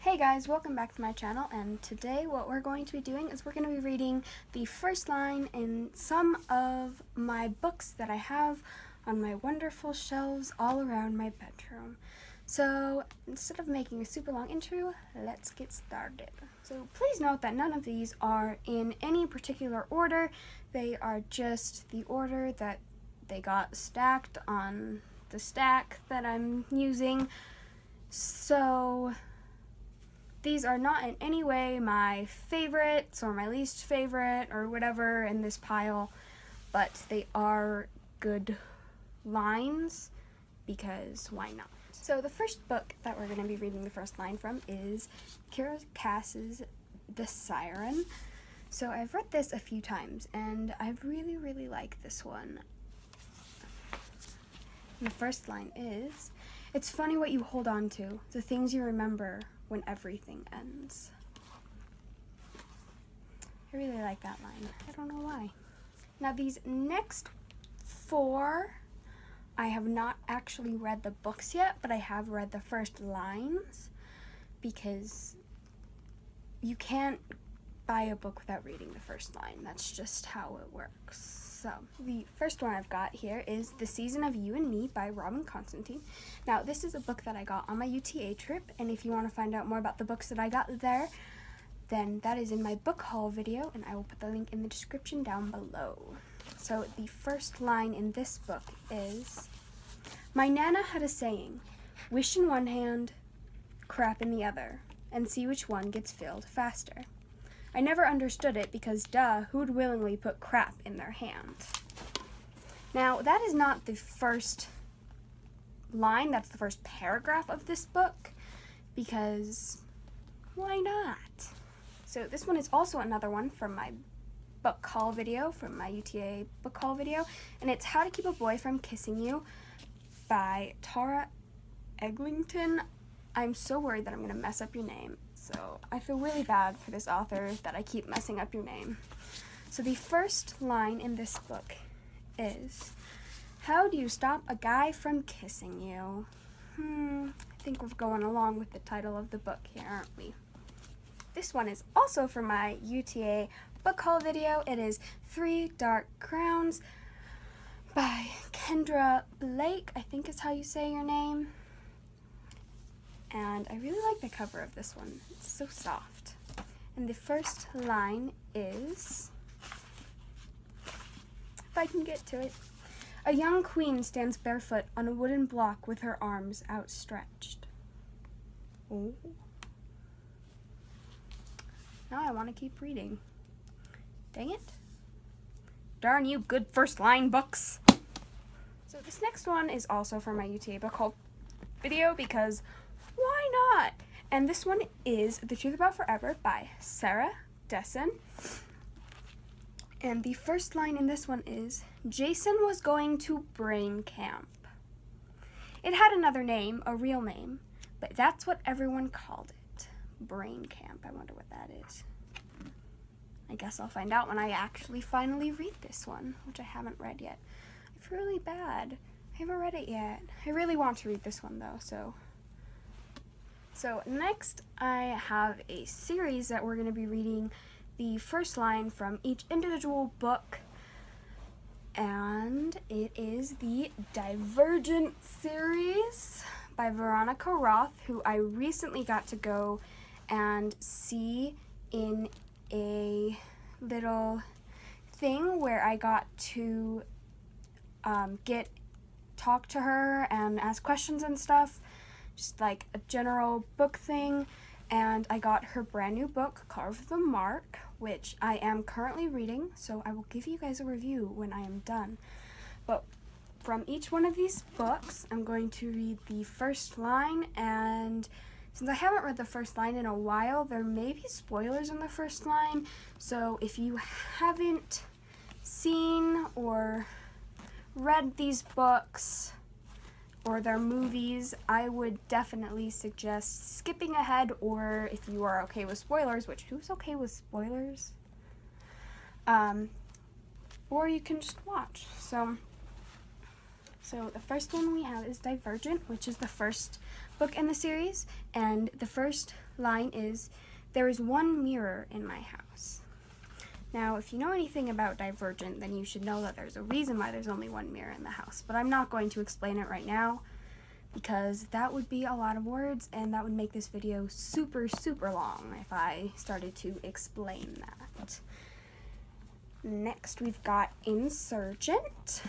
Hey guys, welcome back to my channel, and today what we're going to be doing is we're going to be reading the first line in some of my books that I have on my wonderful shelves all around my bedroom. So instead of making a super long intro, let's get started. So please note that none of these are in any particular order. They are just the order that they got stacked on the stack that I'm using. So these are not in any way my favorites or my least favorite or whatever in this pile, but they are good lines because why not? So the first book that we're going to be reading the first line from is Kiera Cass's The Siren. So I've read this a few times and I really like this one. And the first line is, "It's funny what you hold on to, the things you remember when everything ends." I really like that line. I don't know why. Now these next four, I have not actually read the books yet, but I have read the first lines because you can't buy a book without reading the first line. That's just how it works. So the first one I've got here is The Season of You and Me by Robin Constantine. Now this is a book that I got on my UTA trip, and if you want to find out more about the books that I got there, then that is in my book haul video, and I will put the link in the description down below. So the first line in this book is, "My Nana had a saying, wish in one hand, crap in the other, and see which one gets filled faster. I never understood it because, duh, who'd willingly put crap in their hand?" Now, that is not the first line, that's the first paragraph of this book, because why not? So this one is also another one from my book haul video, from my UTA book haul video, and it's How to Keep a Boy from Kissing You by Tara Eglinton. I'm so worried that I'm going to mess up your name, so I feel really bad for this author that I keep messing up your name. So the first line in this book is, "How do you stop a guy from kissing you?" I think we're going along with the title of the book here, aren't we? This one is also from my UTA book haul video. It is Three Dark Crowns by Kendra Blake, I think is how you say your name. And I really like the cover of this one. It's so soft. And the first line is, if I can get to it, "A young queen stands barefoot on a wooden block with her arms outstretched." Oh. Now I want to keep reading. Dang it. Darn you good first line books. So this next one is also from my UTA book haul video because why not? And this one is The Truth About Forever by Sarah Dessen. And the first line in this one is, "Jason was going to brain camp. It had another name, a real name, but that's what everyone called it. Brain camp." I wonder what that is. I guess I'll find out when I actually finally read this one, which I haven't read yet. I feel really bad. I haven't read it yet. I really want to read this one though, So next I have a series that we're going to be reading the first line from each individual book, and it is the Divergent series by Veronica Roth, who I recently got to go and see in a little thing where I got to talk to her and ask questions and stuff, just like a general book thing. And I got her brand new book, Carve the Mark, which I am currently reading, so I will give you guys a review when I am done. But from each one of these books, I'm going to read the first line, and since I haven't read the first line in a while, there may be spoilers in the first line, so if you haven't seen or read these books or their movies, I would definitely suggest skipping ahead, or if you are okay with spoilers, which who's okay with spoilers? Or you can just watch. So the first one we have is Divergent, which is the first book in the series, and the first line is, "There is one mirror in my house." Now, if you know anything about Divergent, then you should know that there's a reason why there's only one mirror in the house, but I'm not going to explain it right now because that would be a lot of words and that would make this video super, super long if I started to explain that. Next, we've got Insurgent,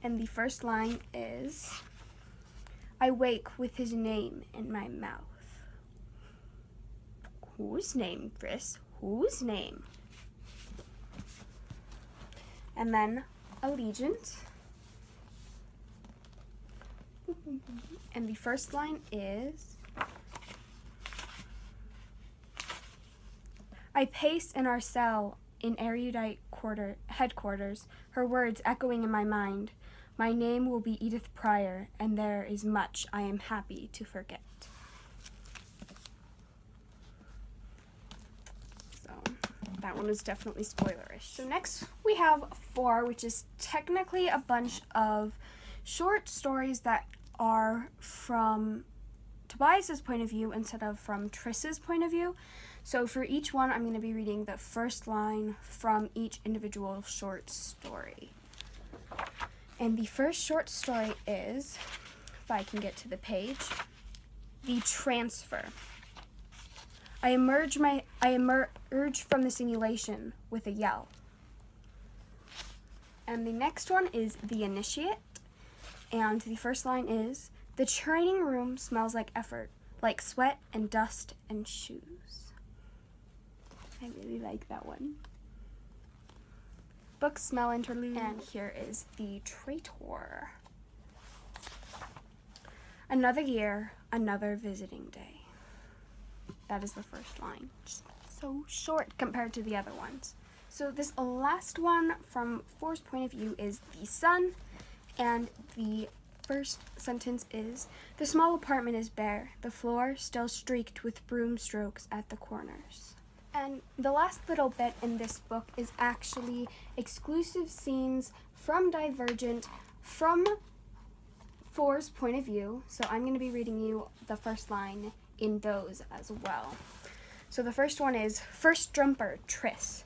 and the first line is, "I wake with his name in my mouth." Whose name, Chris? Whose name? And then Allegiant. And the first line is, "I pace in our cell in erudite headquarters, her words echoing in my mind. My name will be Edith Pryor, and there is much I am happy to forget." That one is definitely spoilerish. So next we have 4, which is technically a bunch of short stories that are from Tobias's point of view instead of from Triss's point of view. So for each one, I'm going to be reading the first line from each individual short story. And the first short story is, if I can get to the page, "The Transfer." I emerge from the simulation with a yell. And the next one is "The Initiate." And the first line is, "The training room smells like effort, like sweat and dust and shoes." I really like that one. Book smell interlude. And here is "The Traitor." Another year, another visiting day. That is the first line. Just so short compared to the other ones. So this last one from 4's point of view is "The Sun," and the first sentence is, "The small apartment is bare, the floor still streaked with broom strokes at the corners." And the last little bit in this book is actually exclusive scenes from Divergent from 4's point of view. So I'm going to be reading you the first line in those as well. So the first one is, "First jumper, Triss.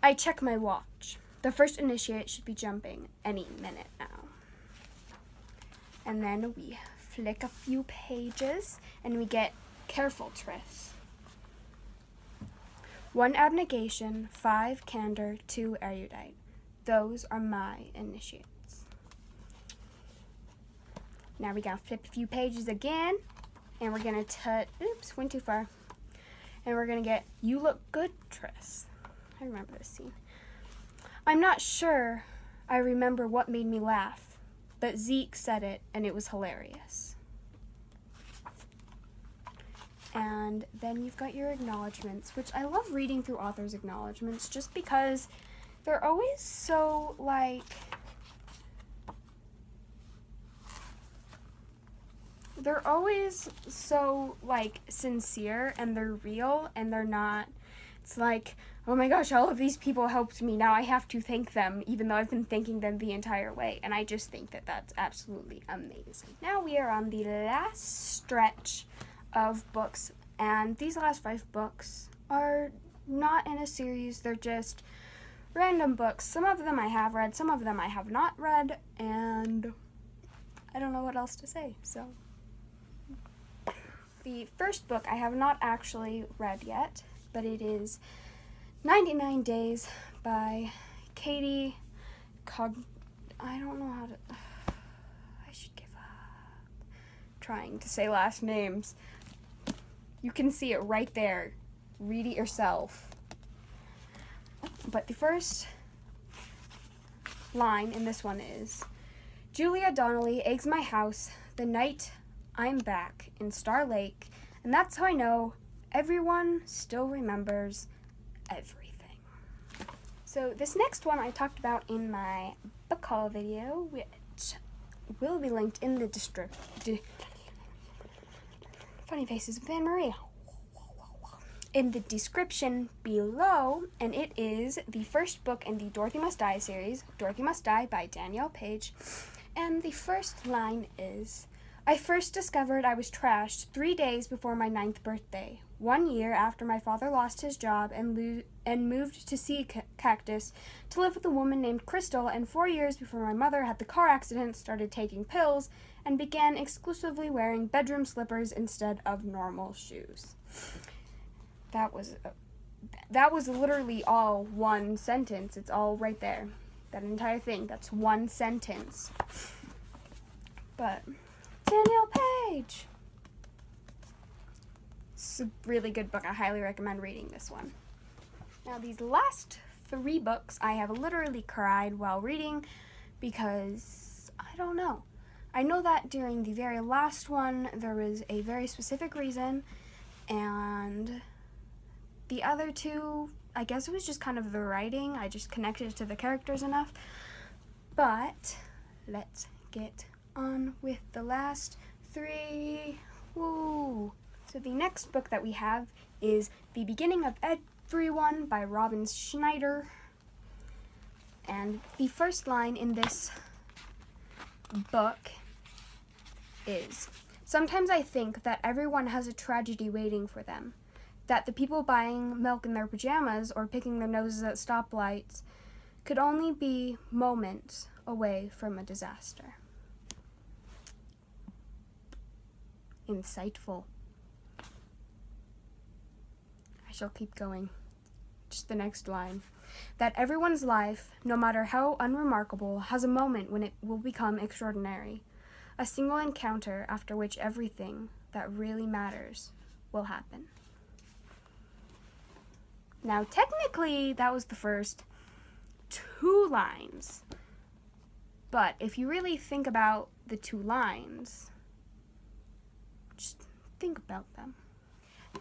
I check my watch. The first initiate should be jumping any minute now." And then we flick a few pages and we get "Careful, Triss. 1 abnegation, 5 candor, 2 erudite. Those are my initiates." Now we gotta flip a few pages again. And we're going to oops, went too far. And we're going to get "You look good, Triss." I remember this scene. "I'm not sure I remember what made me laugh, but Zeke said it and it was hilarious." And then you've got your acknowledgements, which I love reading through authors' acknowledgements just because they're always so, sincere, and they're real, and they're not, it's like, "Oh my gosh, all of these people helped me, now I have to thank them, even though I've been thanking them the entire way." And I just think that that's absolutely amazing. Now we are on the last stretch of books, and these last 5 books are not in a series, they're just random books. Some of them I have read, some of them I have not read, and I don't know what else to say, so. The first book I have not actually read yet, but it is 99 Days by Katie I don't know how to, I should give up trying to say last names. You can see it right there. Read it yourself. But the first line in this one is, "Julia Donnelly eggs my house the night I'm back in Star Lake, and that's how I know everyone still remembers everything." So this next one I talked about in my book haul video, which will be linked in the funny faces of Anne Marie in the description below, and it is the first book in the Dorothy Must Die series, Dorothy Must Die by Danielle Page, and the first line is, I first discovered I was trashed 3 days before my 9th birthday, 1 year after my father lost his job and moved to Sea Cactus to live with a woman named Crystal, and 4 years before my mother had the car accident, started taking pills, and began exclusively wearing bedroom slippers instead of normal shoes. That was literally all one sentence. It's all right there. That entire thing. That's one sentence. But Danielle Page. It's a really good book. I highly recommend reading this one. Now, these last 3 books I have literally cried while reading because I don't know. I know that during the very last one there was a very specific reason, and the other 2, I guess it was just kind of the writing. I just connected to the characters enough. But let's get on with the last 3. Woo! So the next book that we have is The Beginning of Everyone by Robin Schneider. And the first line in this book is, "Sometimes I think that everyone has a tragedy waiting for them. That the people buying milk in their pajamas or picking their noses at stoplights could only be moments away from a disaster." Insightful. I shall keep going. Just the next line. "That everyone's life, no matter how unremarkable, has a moment when it will become extraordinary. A single encounter after which everything that really matters will happen." Now, technically, that was the first 2 lines. But if you really think about the 2 lines, just think about them.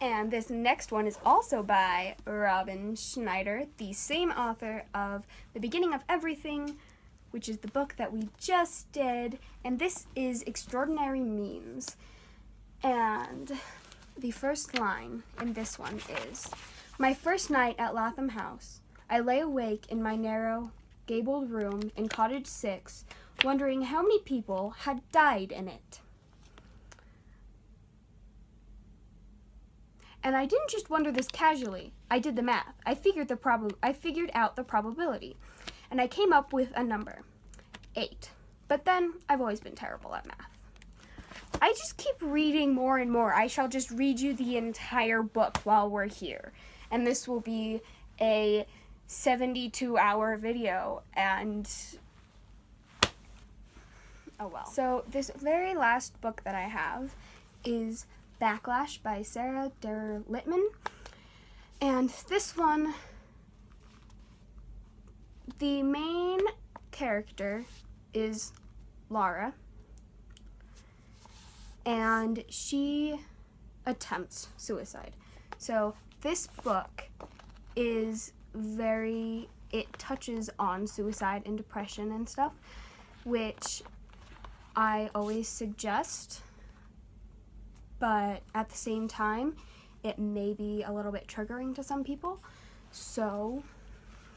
And this next one is also by Robin Schneider, the same author of The Beginning of Everything, which is the book that we just did. And this is Extraordinary Means. And the first line in this one is, "My first night at Latham House, I lay awake in my narrow, gabled room in Cottage 6, wondering how many people had died in it. And I didn't just wonder this casually. I did the math. I figured out the probability, and I came up with a number, 8. But then I've always been terrible at math." I just keep reading more and more. I shall just read you the entire book while we're here. And this will be a 72-hour video, and oh well. So this very last book that I have is Backlash by Sarah Der Littman. And this one, the main character is Laura, and she attempts suicide. So this book is it touches on suicide and depression and stuff, which I always suggest, but at the same time, it may be a little bit triggering to some people, so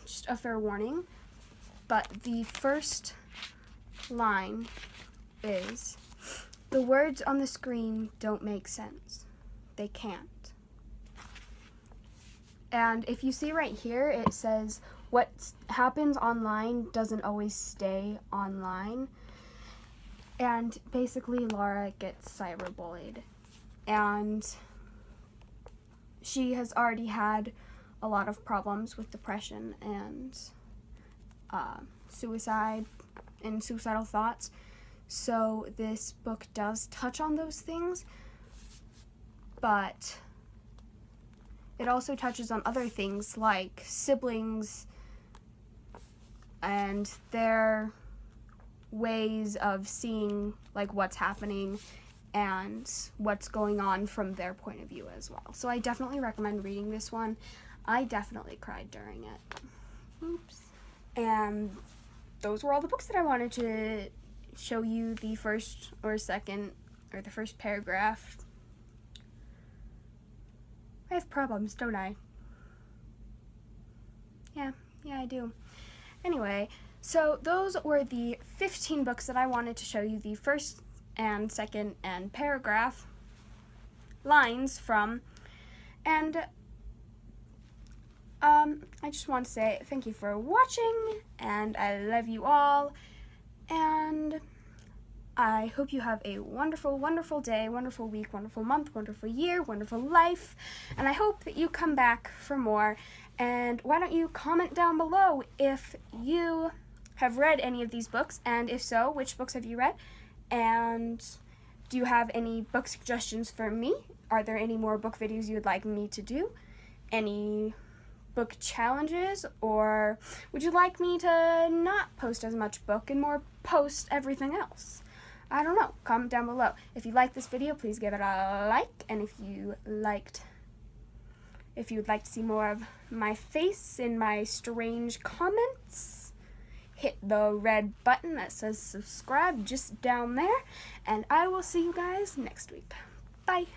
just a fair warning. But the first line is, "The words on the screen don't make sense. They can't." And if you see right here, it says, "What happens online doesn't always stay online." And basically, Laura gets cyberbullied. And she has already had a lot of problems with depression and suicide and suicidal thoughts. So this book does touch on those things, but it also touches on other things like siblings and their ways of seeing like what's happening and what's going on from their point of view as well. So I definitely recommend reading this one. I definitely cried during it. Oops. And those were all the books that I wanted to show you the first or second or the first paragraph. I have problems, don't I? Yeah, I do. Anyway, so those were the 15 books that I wanted to show you. The first and second and paragraph lines from. And I just want to say thank you for watching, and I love you all, and I hope you have a wonderful, wonderful day, wonderful week, wonderful month, wonderful year, wonderful life, and I hope that you come back for more. And why don't you comment down below if you have read any of these books, and if so, which books have you read? And do you have any book suggestions for me? Are there any more book videos you would like me to do? Any book challenges? Or would you like me to not post as much book and more post everything else? I don't know. Comment down below. If you like this video, please give it a like. And if you would like to see more of my face in my strange comments, hit the red button that says subscribe just down there. And I will see you guys next week. Bye.